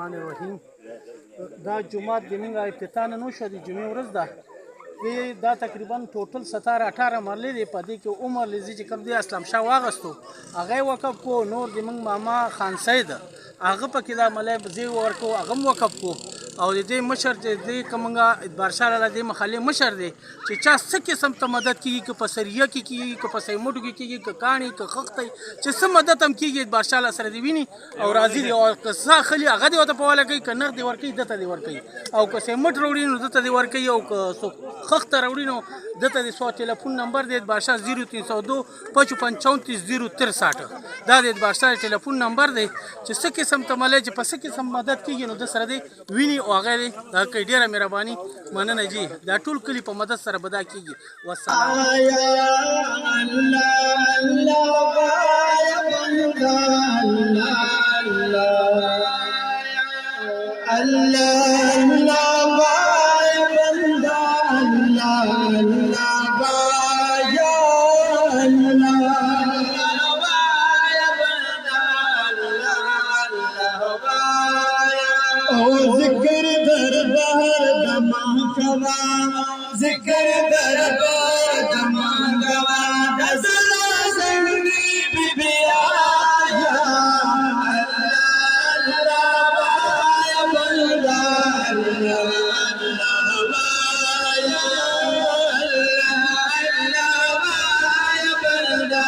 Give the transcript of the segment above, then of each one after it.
الرحمن الرحیم. دا جمعات زموږ افتتاح نن وشوه، د جمعې ورځ ده. دا تقریبا ټوټل 17-18 مرلې دی. په دې کې عمر لیزي چې کوم دی اسلام شاه واغستو هغه یې وقف کو. نور زموږ ماما خان سید هغه پکې دا ملای زی ورکو هغه هم وقف کو. او د دې مشر چې دی کومه ادبارشاه لاله دې مخالف مشر دی چې چا څه قسم ته مدد کیږي، که په سریه کې کیږي، که په سیموټو کې کیږي، که کاڼي که خښتې چې څه مدد هم کیږي ادبارشاه لاله سره دی ویني او راضي دی. او که څه خلی هغه دې ورته په واله کوي، که نغد دې ورکوي دته دې ورکوي، او که سیمټ راوړي نو دته دې ورکوي، او که څوک خښته راوړي نو دته دې سو ټلیفون نمبر دی ادبارشاه 0302 55 34 063. دا د ادبارشاه ټلیفون نمبر دی چې څه قسم ته ملای چې په څه قسم مدد کیږي نو د سره دی ویني او هغه دی دا کوي. ډیره مهرباني مننه جی. دا ټول کلی په مدد سره بدا کیږي. والسلام. ذکر دربار دمان کوا، ذکر دربار دمان کوا، دزلا زنگی بی بی آیا اللہ بایا بلدا اللہ بایا بایا بلدا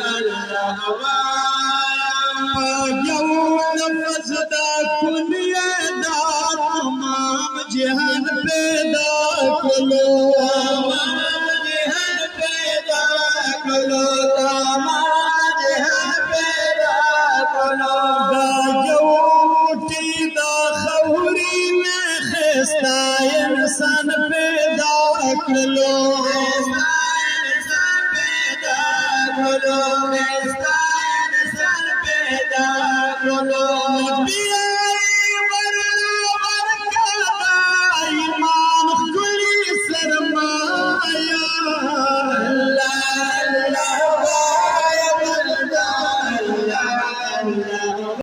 اللہ بایا نفس دا کنیا دا تمام جہان پیدا کلو، تمام جہان پیدا کلو، تمام جہان پیدا کلو. دا جو موٹی دا خوری میں خستا انسان پیدا کلو، خستا انسان پیدا کلو.